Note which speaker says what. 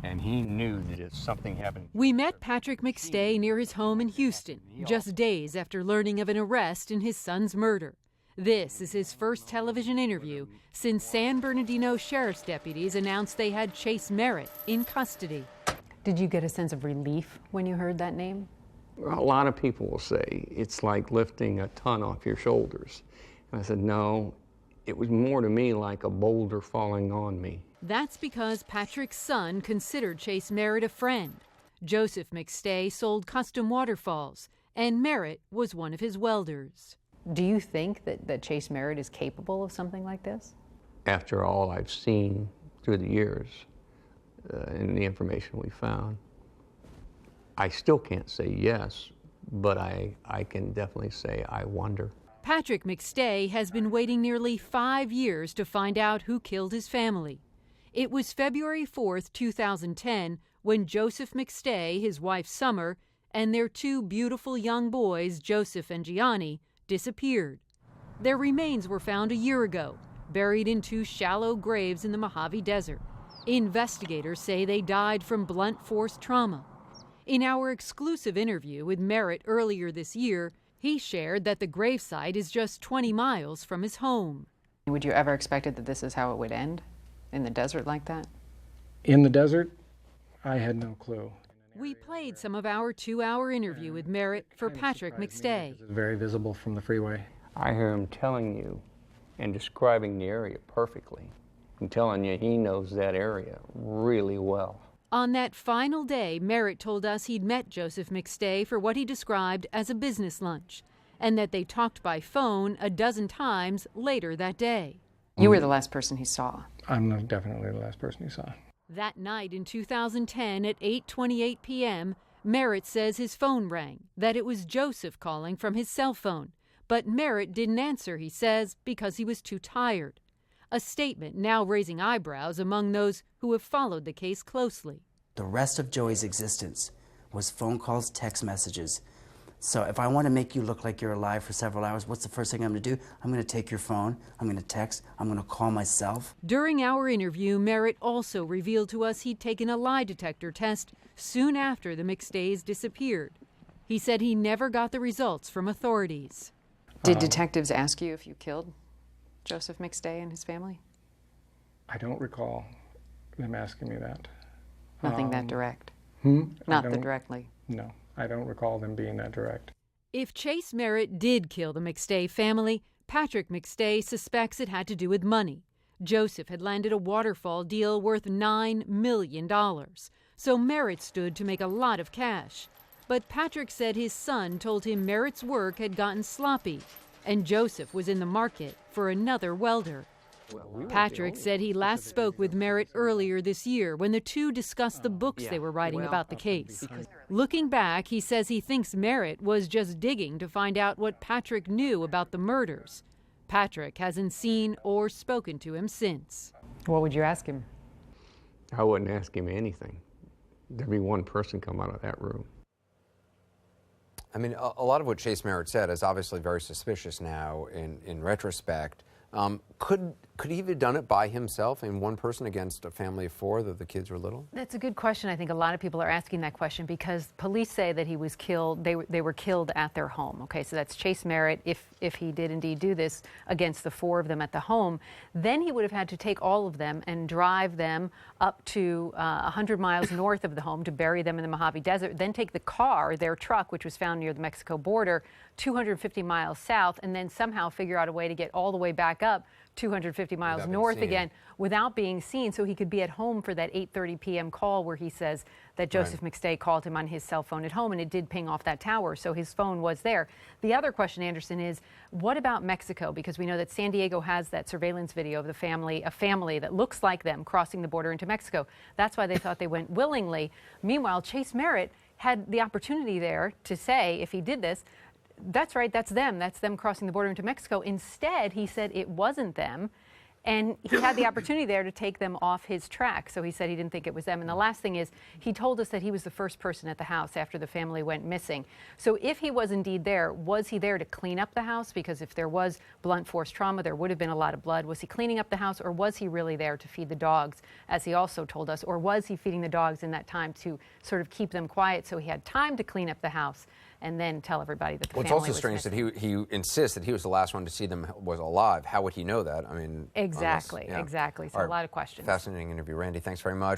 Speaker 1: and he knew that if something happened.
Speaker 2: We met Patrick McStay near his home in Houston, just days after learning of an arrest in his son's murder. This is his first television interview since San Bernardino sheriff's deputies announced they had Chase Merritt in custody. Did you get a sense of relief when you heard that name?
Speaker 1: A lot of people will say it's like lifting a ton off your shoulders. And I said, no, it was more to me like a boulder falling on me.
Speaker 2: That's because Patrick's son considered Chase Merritt a friend. Joseph McStay sold custom waterfalls, and Merritt was one of his welders. Do you think that Chase Merritt is capable of something like this?
Speaker 1: After all I've seen through the years and the information we found, I still can't say yes, but I can definitely say I wonder.
Speaker 2: Patrick McStay has been waiting nearly 5 years to find out who killed his family. It was February 4th, 2010, when Joseph McStay, his wife Summer, and their two beautiful young boys, Joseph and Gianni, disappeared. Their remains were found a year ago, buried in two shallow graves in the Mojave Desert. Investigators say they died from blunt force trauma. In our exclusive interview with Merritt earlier this year, he shared that the gravesite is just 20 miles from his home.
Speaker 3: Would you ever expected that this is how it would end? In the desert like that?
Speaker 4: In the desert? I had no clue.
Speaker 2: We played some of our 2-hour interview with Merritt for Patrick McStay.
Speaker 4: It's very visible from the freeway.
Speaker 1: I hear him telling you and describing the area perfectly. I'm telling you, he knows that area really well.
Speaker 2: On that final day, Merritt told us he'd met Joseph McStay for what he described as a business lunch, and that they talked by phone a dozen times later that day.
Speaker 3: You were the last person he saw.
Speaker 4: I'm definitely the last person he saw.
Speaker 2: That night in 2010 at 8:28 p.m., Merritt says his phone rang, that it was Joseph calling from his cell phone. But Merritt didn't answer, he says, because he was too tired. A statement now raising eyebrows among those who have followed the case closely.
Speaker 5: The rest of Joey's existence was phone calls, text messages. So if I want to make you look like you're alive for several hours, what's the first thing I'm going to do? I'm going to take your phone, I'm going to text, I'm going to call myself.
Speaker 2: During our interview, Merritt also revealed to us he'd taken a lie detector test soon after the McStays disappeared. He said he never got the results from authorities.
Speaker 3: Did detectives ask you if you killed Joseph McStay and his family?
Speaker 4: I don't recall them asking me that.
Speaker 3: Nothing that direct? Not that directly?
Speaker 4: No. I don't recall them being that direct.
Speaker 2: If Chase Merritt did kill the McStay family, Patrick McStay suspects it had to do with money. Joseph had landed a waterfall deal worth $9 million, so Merritt stood to make a lot of cash. But Patrick said his son told him Merritt's work had gotten sloppy, and Joseph was in the market for another welder. Patrick said he last spoke with Merritt earlier this year when the two discussed the books they were writing about the case. Looking back, he says he thinks Merritt was just digging to find out what Patrick knew about the murders. Patrick hasn't seen or spoken to him since.
Speaker 3: What would you ask him?
Speaker 1: I wouldn't ask him anything. There'd be one person come out of that room.
Speaker 6: I mean, a lot of what Chase Merritt said is obviously very suspicious now in retrospect. Could he have done it by himself in one person against a family of four that the kids were little?
Speaker 2: That's a good question. I think a lot of people are asking that question because police say that he was killed. They were killed at their home. Okay, so that's Chase Merritt. If he did indeed do this against the four of them at the home, then he would have had to take all of them and drive them up to 100 miles north of the home to bury them in the Mojave Desert. Then take the car, their truck, which was found near the Mexico border, 250 miles south, and then somehow figure out a way to get all the way back up 250 miles north again without being seen, so he could be at home for that 8:30 p.m. call where he says that Joseph McStay called him on his cell phone at home, and it did ping off that tower, so his phone was there. The other question, Anderson, is what about Mexico? Because we know that San Diego has that surveillance video of the family, a family that looks like them crossing the border into Mexico. That's why they thought they went willingly. Meanwhile, Chase Merritt had the opportunity there to say, if he did this, that's right, that's them crossing the border into Mexico. Instead, he said it wasn't them, And he had the opportunity there to take them off his track. So he said he didn't think it was them. And the last thing is, he told us that he was the first person at the house after the family went missing. So if he was indeed there, was he there to clean up the house? Because if there was blunt force trauma, there would have been a lot of blood. Was he cleaning up the house, or was he really there to feed the dogs, as he also told us? Or was he feeding the dogs in that time to sort of keep them quiet so he had time to clean up the house and then tell everybody that the
Speaker 6: Well, it's
Speaker 2: family
Speaker 6: also
Speaker 2: was
Speaker 6: strange
Speaker 2: missing?
Speaker 6: that he insists that he was the last one to see them was alive. How would he know that? I mean,
Speaker 2: Exactly,
Speaker 6: unless- yeah.
Speaker 2: exactly. So
Speaker 6: All
Speaker 2: a
Speaker 6: right.
Speaker 2: lot of questions.
Speaker 6: Fascinating interview, Randy. Thanks very much.